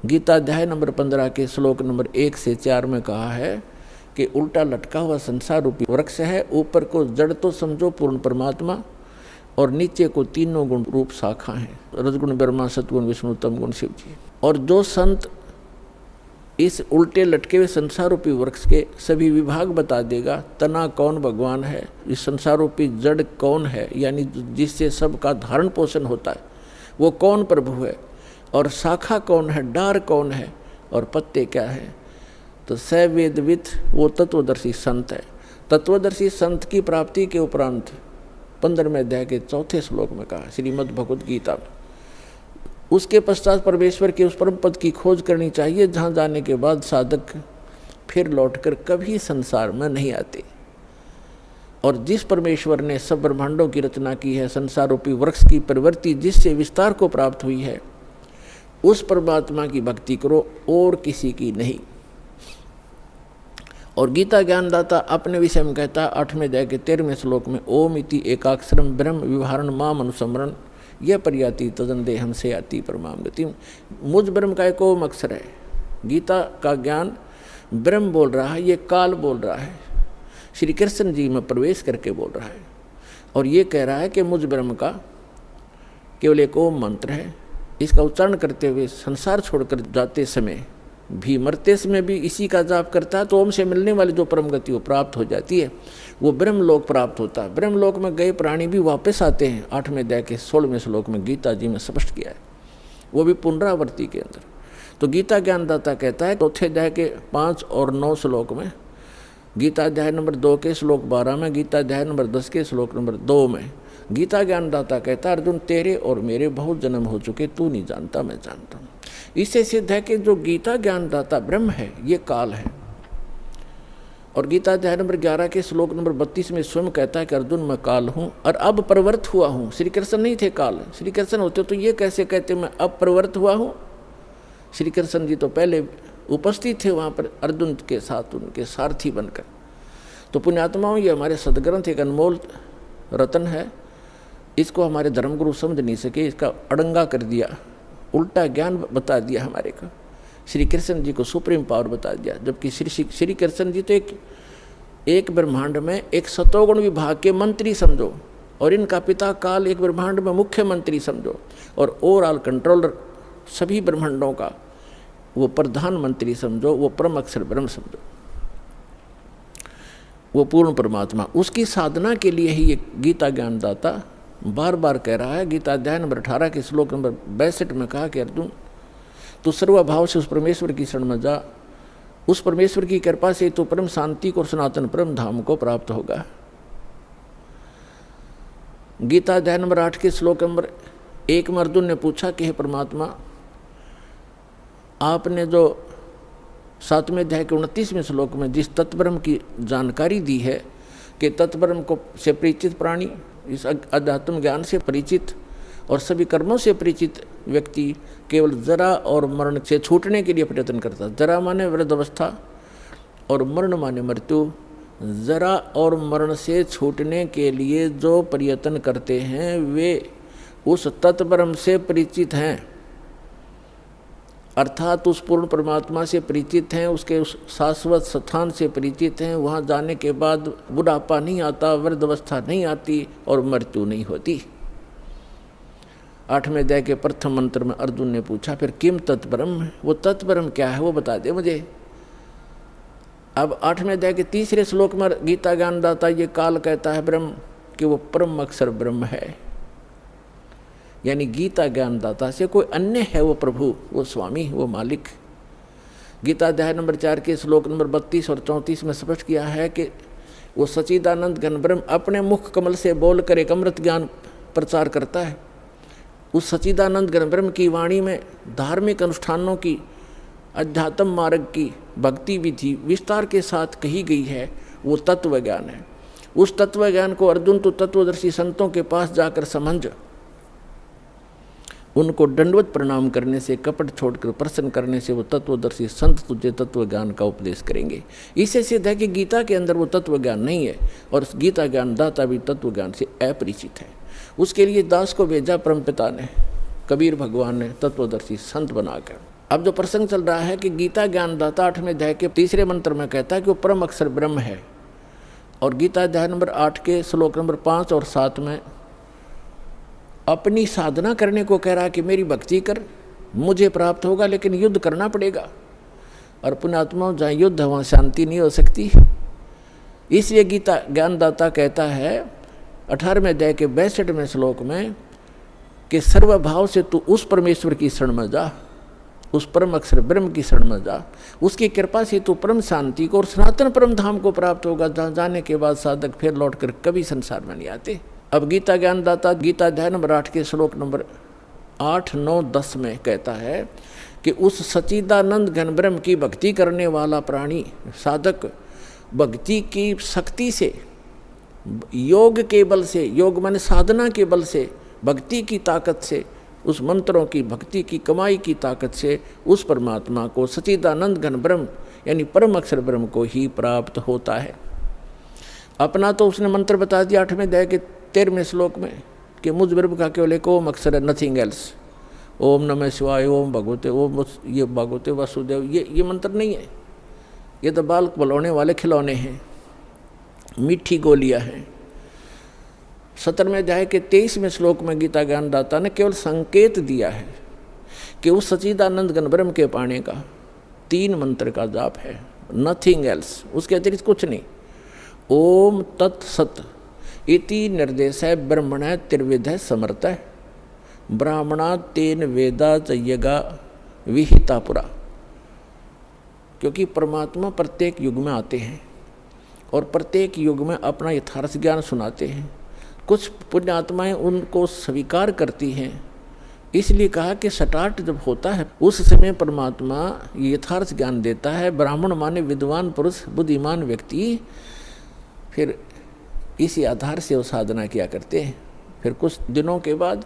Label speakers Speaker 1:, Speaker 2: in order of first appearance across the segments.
Speaker 1: गीता अध्याय नंबर 15 के श्लोक नंबर 1 से 4 में कहा है कि उल्टा लटका हुआ संसार रूपी वृक्ष है, ऊपर को जड़ तो समझो पूर्ण परमात्मा और नीचे को तीनों गुण रूप शाखा हैं, रजगुण ब्रह्मा, सतगुण विष्णु, तम गुण शिव जी। और जो संत इस उल्टे लटके हुए संसार रूपी वृक्ष के सभी विभाग बता देगा, तना कौन भगवान है, इस संसार रूपी जड़ कौन है, यानी जिससे सबका धारण पोषण होता है वो कौन प्रभु है, और शाखा कौन है, डार कौन है, और पत्ते क्या है, तो स वेदविद वो तत्वदर्शी संत है। तत्वदर्शी संत की प्राप्ति के उपरांत 15वें अध्याय के 4थे श्लोक में कहा श्रीमद् भगवद गीता में, उसके पश्चात परमेश्वर के उस परम पद की खोज करनी चाहिए जहाँ जाने के बाद साधक फिर लौटकर कभी संसार में नहीं आते। और जिस परमेश्वर ने सब ब्रह्मांडों की रचना की है, संसार रूपी वृक्ष की प्रवृत्ति जिससे विस्तार को प्राप्त हुई है, उस परमात्मा की भक्ति करो और किसी की नहीं। और गीता ज्ञानदाता अपने विषय में कहता है 8वें अध्याय के 13वें श्लोक में, ओम इति एकाक्षरम ब्रह्म विवहारण माम अनुसमरण यह पर्याति तदन देहम से आती परमाम गति। मुझ ब्रह्म का एक ओम अक्षर है। गीता का ज्ञान ब्रह्म बोल रहा है, ये काल बोल रहा है, श्री कृष्ण जी में प्रवेश करके बोल रहा है, और ये कह रहा है कि मुझ ब्रह्म का केवल एक ओम मंत्र है। इसका उच्चारण करते हुए संसार छोड़कर जाते समय भी, मरते समय भी इसी का जाप करता है, तो ओम से मिलने वाली जो परम गति वो प्राप्त हो जाती है, वो ब्रह्मलोक प्राप्त होता है। ब्रह्मलोक में गए प्राणी भी वापस आते हैं, 8वें अध्याय के 16वें श्लोक में गीता जी में स्पष्ट किया है, वो भी पुनरावृत्ति के अंदर। तो गीता ज्ञानदाता कहता है 4थे अध्याय के 5 और 9 श्लोक में, गीता अध्याय नंबर 2 के श्लोक 12 में, गीता अध्याय नंबर 10 के श्लोक नंबर 2 में गीता ज्ञानदाता कहता है, अर्जुन तेरे और मेरे बहुत जन्म हो चुके, तू नहीं जानता मैं जानता हूँ। इससे सिद्ध है कि जो गीता ज्ञानदाता ब्रह्म है ये काल है। और गीता अध्याय नंबर 11 के श्लोक नंबर 32 में स्वयं कहता है कि अर्जुन मैं काल हूँ और अब प्रवृत्त हुआ हूँ। श्री कृष्ण नहीं थे काल, श्री कृष्ण होते तो ये कैसे कहते मैं अब प्रवृत्त हुआ हूँ। श्री कृष्ण जी तो पहले उपस्थित थे वहाँ पर अर्जुन के साथ, उनके सारथी बनकर। तो पुण्यात्माओं, ये हमारे सदग्रंथ एक अनमोल रतन है, इसको हमारे धर्मगुरु समझ नहीं सके, इसका अड़ंगा कर दिया, उल्टा ज्ञान बता दिया हमारे को। श्री कृष्ण जी को सुप्रीम पावर बता दिया, जबकि श्री कृष्ण जी तो एक ब्रह्मांड में एक सतोगुण विभाग के मंत्री समझो, और इनका पिता काल एक ब्रह्मांड में मुख्यमंत्री समझो, और ओवरऑल कंट्रोलर सभी ब्रह्मांडों का वो प्रधानमंत्री समझो, वो परम अक्षर ब्रह्म समझो, वो पूर्ण परमात्मा। उसकी साधना के लिए ही ये गीता ज्ञानदाता बार बार कह रहा है। गीता अध्याय नंबर 18 के श्लोक नंबर 62 में कहा कि अर्जुन तू सर्वभाव से उस परमेश्वर की शरण में जा, उस परमेश्वर की कृपा से तो परम शांति को और सनातन परम धाम को प्राप्त होगा। गीता अध्याय नंबर 8 के श्लोक नंबर 1 में अर्जुन ने पूछा कि हे परमात्मा, आपने जो 7वें अध्याय के 29वें श्लोक में जिस तत्ब्रह्म की जानकारी दी है कि तत्ब्रह्म को से परिचित प्राणी, इस अध्यात्म ज्ञान से परिचित और सभी कर्मों से परिचित व्यक्ति केवल जरा और मरण से छूटने के लिए प्रयत्न करता है। जरा माने वृद्धावस्था और मरण माने मृत्यु। जरा और मरण से छूटने के लिए जो प्रयत्न करते हैं वे उस तत्ब्रह्म से परिचित हैं, अर्थात उस पूर्ण परमात्मा से परिचित हैं, उसके उस शाश्वत स्थान से परिचित हैं। वहाँ जाने के बाद बुढ़ापा नहीं आता, वृद्धावस्था नहीं आती और मृत्यु नहीं होती। 8वें अध्याय के प्रथम मंत्र में अर्जुन ने पूछा फिर किम तत्ब्रह्म, वो तत्ब्रह्म क्या है वो बता दे मुझे। अब 8वें अध्याय के 3रे श्लोक में गीता ज्ञानदाता ये काल कहता है ब्रह्म कि वो परम अक्षर ब्रह्म है, यानी गीता ज्ञानदाता से कोई अन्य है वो प्रभु, वो स्वामी, वो मालिक। गीता अध्याय नंबर 4 के श्लोक नंबर 32 और 34 में स्पष्ट किया है कि वो सच्चिदानंद घन ब्रह्म अपने मुख कमल से बोलकर एक अमृत ज्ञान प्रचार करता है। उस सच्चिदानंद घन ब्रह्म की वाणी में धार्मिक अनुष्ठानों की, अध्यात्म मार्ग की भक्ति विधि विस्तार के साथ कही गई है, वो तत्व ज्ञान है। उस तत्व ज्ञान को अर्जुन तो तत्वदर्शी संतों के पास जाकर समझ, उनको दंडवत प्रणाम करने से, कपट छोड़कर प्रसन्न करने से वो तत्वदर्शी संत तुझे तत्व ज्ञान का उपदेश करेंगे। इससे सिद्ध है कि गीता के अंदर वो तत्व ज्ञान नहीं है और गीता ज्ञान दाता भी तत्व ज्ञान से अपरिचित है। उसके लिए दास को भेजा परमपिता ने, कबीर भगवान ने तत्वदर्शी संत बनाकर। अब जो प्रसंग चल रहा है कि गीता ज्ञानदाता 8वें अध्याय के 3 मंत्र में कहता है कि वो परम अक्षर ब्रह्म है, और गीता अध्याय नंबर 8 के श्लोक नंबर 5 और 7 में अपनी साधना करने को कह रहा है कि मेरी भक्ति कर, मुझे प्राप्त होगा, लेकिन युद्ध करना पड़ेगा। और पुण्यात्मा जहाँ युद्ध है वहाँ शांति नहीं हो सकती। इसलिए गीता ज्ञानदाता कहता है 18वें अध्याय के 62वें श्लोक में कि सर्वभाव से तू उस परमेश्वर की शरण में जा, उस परम अक्षर ब्रह्म की शरण में जा, उसकी कृपा से तू परम शांति को और सनातन परम धाम को प्राप्त होगा, जहाँ जाने के बाद साधक फिर लौटकर कभी संसार में नहीं आते। अब गीता ज्ञानदाता गीता अध्याय नंबर 8 के श्लोक नंबर 8, 9, 10 में कहता है कि उस सच्चिदानंद घन ब्रह्म की भक्ति करने वाला प्राणी साधक भक्ति की शक्ति से, योग के बल से, योग माने साधना के बल से, भक्ति की ताकत से, उस मंत्रों की भक्ति की कमाई की ताकत से उस परमात्मा को सच्चिदानंद घन ब्रह्म यानी परम अक्षर ब्रह्म को ही प्राप्त होता है। अपना तो उसने मंत्र बता दिया 8वें अध्याय के 13वें श्लोक में कि मुझ ब्रह्म का केवल एक ओम अक्षर है, नथिंग एल्स। ओम नमः शिवाय, ओम भगवते, ओम ये भगवते वासुदेव, ये मंत्र नहीं है, ये तो बाल बलौने वाले खिलौने हैं, मीठी गोलियां हैं। 17वें अध्याय के 23वें श्लोक में गीता ज्ञानदाता ने केवल संकेत दिया है कि उस सच्चिदानंद घन ब्रह्म के पाने का 3 मंत्र का जाप है, नथिंग एल्स, उसके अतिरिक्त कुछ नहीं। ओम तत्सत इति निर्देश है ब्रह्मण त्रिविध समर्थ है, ब्राह्मणा तेन वेदा चय्यगा विहिता पुरा। क्योंकि परमात्मा प्रत्येक युग में आते हैं और प्रत्येक युग में अपना यथार्थ ज्ञान सुनाते हैं। कुछ पुण्यात्माएं उनको स्वीकार करती हैं, इसलिए कहा कि स्टार्ट जब होता है उस समय परमात्मा यथार्थ ज्ञान देता है। ब्राह्मण माने विद्वान पुरुष, बुद्धिमान व्यक्ति, फिर इसी आधार से वो साधना किया करते हैं। फिर कुछ दिनों के बाद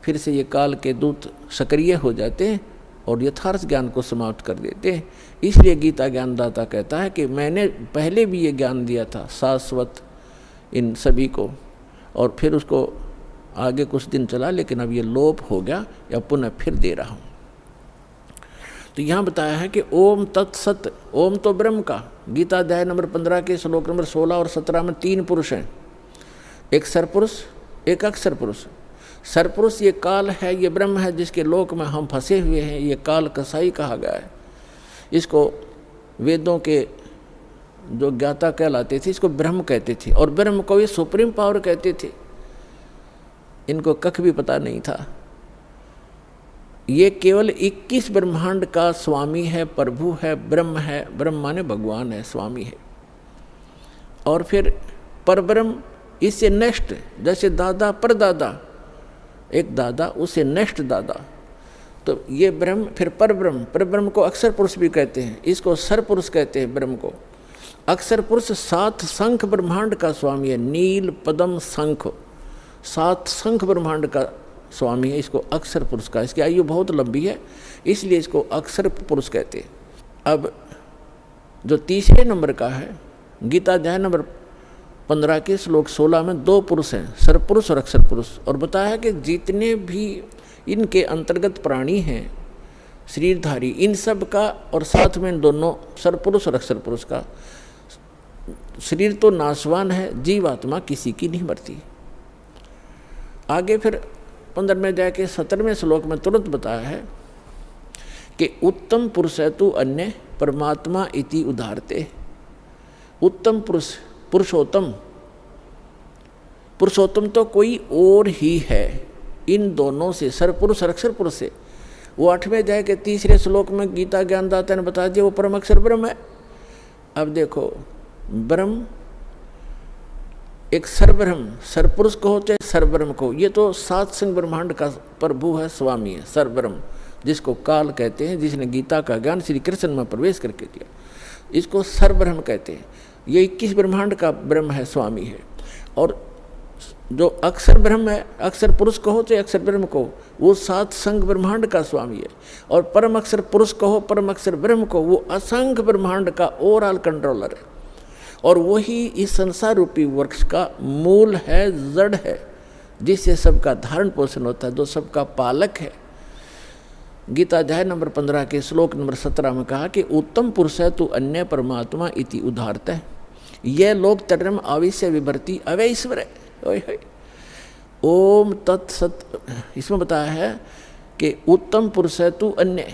Speaker 1: फिर से ये काल के दूत सक्रिय हो जाते हैं और यथार्थ ज्ञान को समाप्त कर देते हैं। इसलिए गीता ज्ञानदाता कहता है कि मैंने पहले भी ये ज्ञान दिया था शाश्वत इन सभी को, और फिर उसको आगे कुछ दिन चला, लेकिन अब ये लोप हो गया, या पुनः फिर दे रहा हूँ। तो यहाँ बताया है कि ओम तत्सत, ओम तो ब्रह्म का, गीता अध्याय नंबर 15 के श्लोक नंबर 16 और 17 में 3 पुरुष हैं, एक सरपुरुष, एक अक्षर पुरुष। सरपुरुष ये काल है, ये ब्रह्म है जिसके लोक में हम फंसे हुए हैं, ये काल कसाई कहा गया है। इसको वेदों के जो ज्ञाता कहलाते थे इसको ब्रह्म कहते थे, और ब्रह्म को ये सुप्रीम पावर कहते थे। इनको कख भी पता नहीं था। ये केवल 21 ब्रह्मांड का स्वामी है, प्रभु है, ब्रह्म है, ब्रह्म माने भगवान है, स्वामी है। और फिर परब्रह्म इससे नेक्स्ट, जैसे दादा परदादा, एक दादा उससे नेक्स्ट दादा, तो ये ब्रह्म फिर परब्रह्म, परब्रह्म को अक्षर पुरुष भी कहते हैं, इसको सर पुरुष कहते हैं ब्रह्म को। अक्षर पुरुष 7 शंख ब्रह्मांड का स्वामी है, नील पद्म शंख, 7 शंख ब्रह्मांड का स्वामी है, इसको अक्षर पुरुष का। इसकी आयु बहुत लंबी है, इसलिए इसको अक्षर पुरुष कहते हैं। अब जो तीसरे नंबर का है, गीता अध्याय नंबर 15 के श्लोक 16 में 2 पुरुष हैं, सरपुरुष और अक्षर पुरुष। और बताया कि जितने भी इनके अंतर्गत प्राणी हैं शरीरधारी, इन सब का, और साथ में दोनों सरपुरुष और अक्षर पुरुष का, शरीर तो नाशवान है, जीवात्मा किसी की नहीं मरती। आगे फिर 15वें अध्याय के 17वें श्लोक में तुरंत बताया है कि उत्तम पुरुष है तू अन्य परमात्मा इति उदाहरते। उत्तम पुरुष, पुरुषोत्तम, पुरुषोत्तम तो कोई और ही है इन दोनों से, सरपुरुष और अक्षर पुरुष से। वो 8वें अध्याय के 3 श्लोक में गीता ज्ञानदाता ने बता दिया वो परम अक्षर ब्रह्म है। अब देखो, ब्रह्म एक सरब्रह्म, सरपुरुष को चाहे सरब्रह्म को, ये तो 7 संग ब्रह्मांड का प्रभु है, स्वामी है, सरब्रह्म, जिसको काल कहते हैं, जिसने गीता का ज्ञान श्री कृष्ण में प्रवेश करके दिया, इसको सरब्रह्म कहते हैं। ये 21 ब्रह्मांड का ब्रह्म है, स्वामी है। और जो अक्षर ब्रह्म है, अक्षर पुरुष कहो चाहे अक्षर ब्रह्म को, वो 7 संग ब्रह्मांड का स्वामी है। और परम अक्षर पुरुष कहो, परम अक्षर ब्रह्म को, वो असंख्य ब्रह्मांड का ओवरऑल कंट्रोलर है। और वही इस संसार रूपी वृक्ष का मूल है, जड़ है, जिससे सबका धारण पोषण होता है, जो सबका पालक है। गीता अध्याय नंबर 15 के श्लोक नंबर 17 में कहा कि उत्तम पुरुष है तू अन्य परमात्मा इति उदाहरत है, यह लोक तर्म आविश्य विभर्ति अवैश्वर है। ओम तत्सत इसमें बताया है कि उत्तम पुरुष है तू अन्य,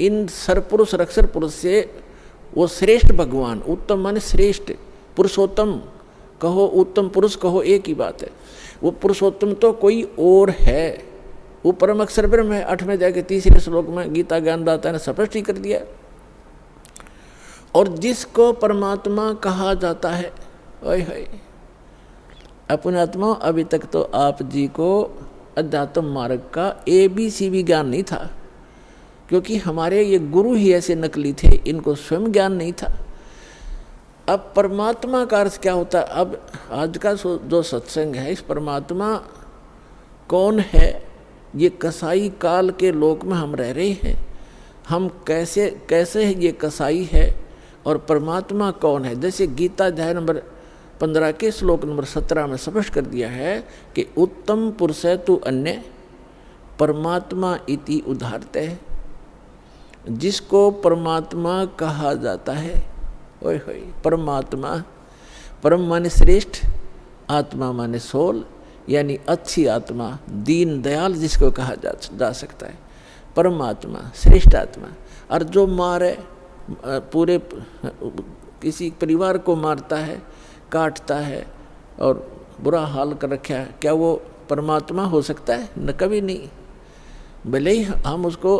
Speaker 1: इन सरपुरुष अक्षर पुरुष से वो श्रेष्ठ भगवान, उत्तम माने श्रेष्ठ, पुरुषोत्तम कहो उत्तम पुरुष कहो एक ही बात है। वो पुरुषोत्तम तो कोई और है, वो परम अक्षर ब्रह्म है। 8वें अध्याय के 3 श्लोक में गीता ज्ञानदाता ने स्पष्ट ही कर दिया। और जिसको परमात्मा कहा जाता है, ओए होए अपने आत्मा, अभी तक तो आप जी को अध्यात्म मार्ग का ABC भी ज्ञान नहीं था, क्योंकि हमारे ये गुरु ही ऐसे नकली थे, इनको स्वयं ज्ञान नहीं था। अब परमात्मा का अर्थ क्या होता है? अब आज का जो सत्संग है, इस परमात्मा कौन है? ये कसाई काल के लोक में हम रह रहे हैं, हम कैसे कैसे ये कसाई है और परमात्मा कौन है? जैसे गीता अध्याय नंबर 15 के श्लोक नंबर 17 में स्पष्ट कर दिया है कि उत्तम पुरुष है तू अन्य परमात्मा इति उदाहरते है, जिसको परमात्मा कहा जाता है। ओए होए परमात्मा, परम माने श्रेष्ठ, आत्मा माने सोल, यानी अच्छी आत्मा, दीन दयाल जिसको कहा जा सकता है, परमात्मा श्रेष्ठ आत्मा। और जो मारे, पूरे किसी परिवार को मारता है, काटता है और बुरा हाल कर रखा है, क्या वो परमात्मा हो सकता है? न कभी नहीं। भले ही हम उसको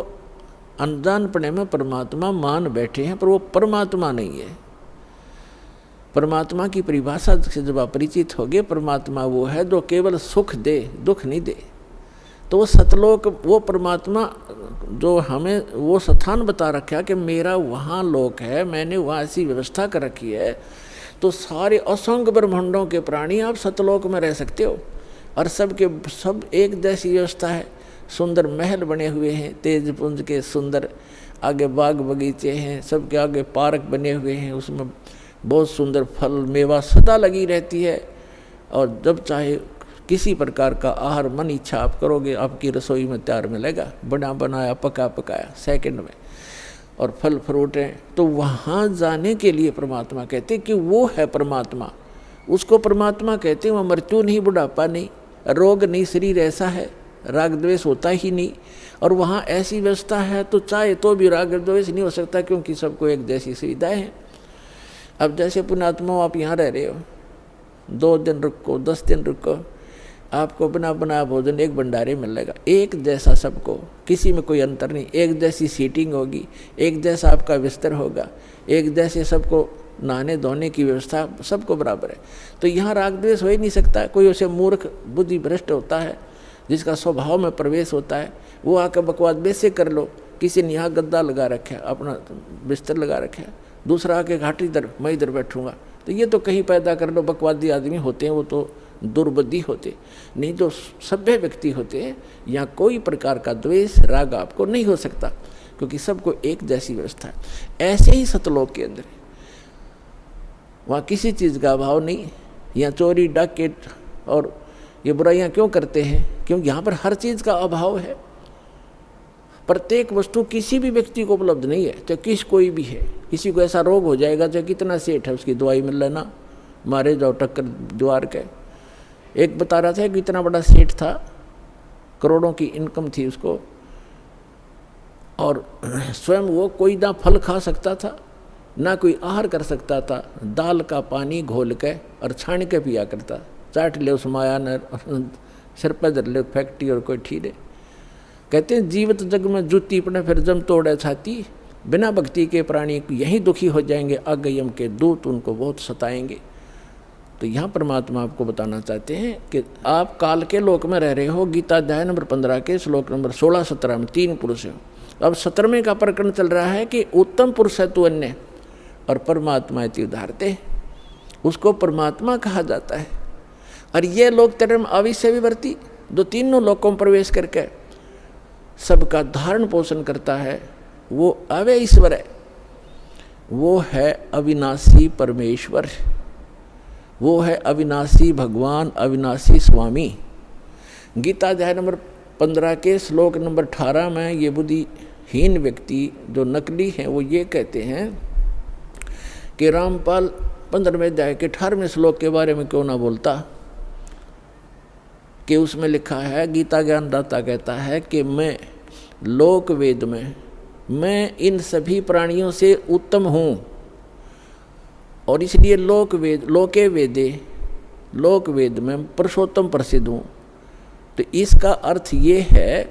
Speaker 1: अनजानपने में परमात्मा मान बैठे हैं, पर वो परमात्मा नहीं है। परमात्मा की परिभाषा से जब आप परिचित होगे, परमात्मा वो है जो केवल सुख दे, दुख नहीं दे। तो वो सतलोक, वो परमात्मा जो हमें वो स्थान बता रखा कि मेरा वहाँ लोक है, मैंने वहाँ ऐसी व्यवस्था कर रखी है, तो सारे असंख्य ब्रह्मांडों के प्राणी आप सतलोक में रह सकते हो। और सब एक जैसी व्यवस्था है, सुंदर महल बने हुए हैं, तेज पुंज के सुंदर, आगे बाग बगीचे हैं, सबके आगे पार्क बने हुए हैं, उसमें बहुत सुंदर फल मेवा सदा लगी रहती है। और जब चाहे किसी प्रकार का आहार मन इच्छा आप करोगे, आपकी रसोई में तैयार मिलेगा, बना बनाया पका पकाया सेकंड में, और फल फ्रूट हैं। तो वहाँ जाने के लिए परमात्मा कहते कि वो है परमात्मा, उसको परमात्मा कहते हैं। वह मृत्यु नहीं, बुढ़ापा नहीं, रोग नहीं, शरीर ऐसा है, राग द्वेष होता ही नहीं। और वहाँ ऐसी व्यवस्था है तो चाहे तो भी राग द्वेष नहीं हो सकता, क्योंकि सबको एक जैसी सुविधाएं हैं। अब जैसे पुण्यात्मा आप यहाँ रह रहे हो, 2 दिन रुको, 10 दिन रुको, आपको बना बनाया भोजन एक भंडारे मिलेगा, एक जैसा सबको, किसी में कोई अंतर नहीं, एक जैसी सीटिंग होगी, एक जैसा आपका बिस्तर होगा, एक जैसे सबको नहाने धोने की व्यवस्था सबको बराबर है। तो यहाँ राग द्वेष हो ही नहीं सकता। कोई उसे मूर्ख बुद्धि भ्रष्ट होता है, जिसका स्वभाव में प्रवेश होता है, वो आकर बकवाद वैसे कर लो। किसी ने यहाँ गद्दा लगा रखा है, अपना बिस्तर लगा रखा है, दूसरा आके घाटी इधर, मैं इधर बैठूंगा, तो ये तो कहीं पैदा कर लो। बकवादी आदमी होते हैं, वो तो दुर्बुद्धि होते नहीं। जो सभ्य व्यक्ति होते हैं, यहाँ कोई प्रकार का द्वेष राग आपको नहीं हो सकता, क्योंकि सबको एक जैसी व्यवस्था है। ऐसे ही सतलोक के अंदर वहाँ किसी चीज़ का अभाव नहीं। यहाँ चोरी डाकैत और ये बुराइयाँ क्यों करते हैं? क्योंकि यहाँ पर हर चीज़ का अभाव है। प्रत्येक वस्तु किसी भी व्यक्ति को उपलब्ध नहीं है, चाहे कोई भी है। किसी को ऐसा रोग हो जाएगा, चाहे कितना सेठ है, उसकी दवाई मिल लेना, मारे जाओ टक्कर द्वार के। एक बता रहा था कि इतना बड़ा सेठ था, करोड़ों की इनकम थी उसको, और स्वयं वो कोई ना फल खा सकता था, ना कोई आहार कर सकता था। दाल का पानी घोल के और छान के पिया करता, चाट ले उस माया न सिर पर धर ले फैक्ट्री और कोई ठीरे। कहते हैं जीवित जग में जूती पड़े फिर जम तोड़े छाती, बिना भक्ति के प्राणी यहीं दुखी हो जाएंगे, अगयम के दूत उनको बहुत सताएंगे। तो यहाँ परमात्मा आपको बताना चाहते हैं कि आप काल के लोक में रह रहे हो। गीता अध्याय नंबर 15 के श्लोक नंबर 16-17 में 3 पुरुष हो। अब 17वें का प्रकरण चल रहा है कि उत्तम पुरुष है तू अन्य और परमात्मा इति उदाहरते, उसको परमात्मा कहा जाता है। और ये लोक तरम अविश्य विवर्ती, जो तीनों लोकों में प्रवेश करके सबका धारण पोषण करता है, वो अव्यय ईश्वर है, वो है अविनाशी परमेश्वर, वो है अविनाशी भगवान, अविनाशी स्वामी। गीता अध्याय नंबर 15 के श्लोक नंबर 18 में ये बुद्धि हीन व्यक्ति जो नकली हैं वो ये कहते हैं कि रामपाल 15वें अध्याय के 18वें श्लोक के बारे में क्यों ना बोलता, कि उसमें लिखा है, गीता ज्ञानदाता कहता है कि मैं लोक वेद में मैं इन सभी प्राणियों से उत्तम हूँ, और इसलिए लोके वेदे लोक वेद में पुरुषोत्तम प्रसिद्ध हूँ। तो इसका अर्थ ये है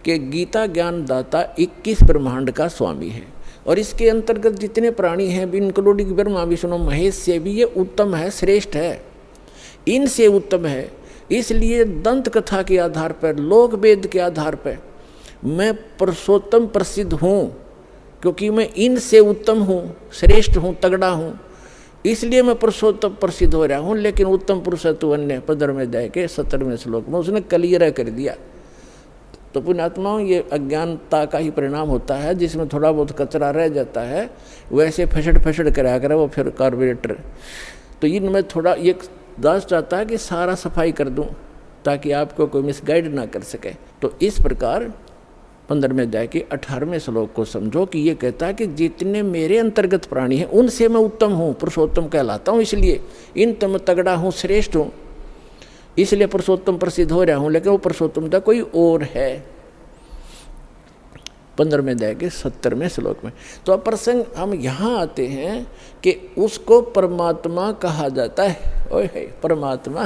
Speaker 1: कि गीता ज्ञानदाता 21 ब्रह्मांड का स्वामी है, और इसके अंतर्गत जितने प्राणी हैं इंक्लूडिंग ब्रह्मा विष्णु महेश से भी ये उत्तम है, श्रेष्ठ है, इनसे उत्तम है। इसलिए दंत कथा के आधार पर, लोक वेद के आधार पर मैं पुरुषोत्तम प्रसिद्ध हूँ, क्योंकि मैं इनसे उत्तम हूँ, श्रेष्ठ हूँ, तगड़ा हूँ, इसलिए मैं पुरुषोत्तम प्रसिद्ध हो रहा हूँ। लेकिन उत्तम पुरुष तु अन्य 15वें अध्याय के 17वें श्लोक में उसने क्लियर कर दिया। तो पुण्यात्माओं, ये अज्ञानता का ही परिणाम होता है, जिसमें थोड़ा बहुत कचरा रह जाता है, वैसे फसड़ कराया करे वो फिर कार्बोरेटर। तो इनमें थोड़ा ये दास चाहता है कि सारा सफाई कर दूं ताकि आपको कोई मिसगाइड ना कर सके। तो इस प्रकार 15वें अध्याय के 18वें श्लोक को समझो कि ये कहता है कि जितने मेरे अंतर्गत प्राणी हैं उनसे मैं उत्तम हूँ, पुरुषोत्तम कहलाता हूँ, इसलिए इन तम तगड़ा हूँ, श्रेष्ठ हूँ, इसलिए पुरुषोत्तम प्रसिद्ध हो रहा हूँ। लेकिन वो पुरुषोत्तमता कोई और है। 15वें अध्याय के 70वें श्लोक में। तो अब प्रसंग हम यहाँ आते हैं कि उसको परमात्मा कहा जाता है। ओए है परमात्मा,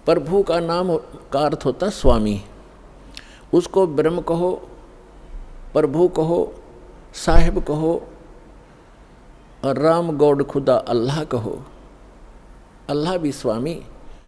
Speaker 1: प्रभु का नाम का अर्थ होता है स्वामी। उसको ब्रह्म कहो, प्रभु कहो, साहिब कहो, और राम गॉड खुदा अल्लाह कहो। अल्लाह भी स्वामी,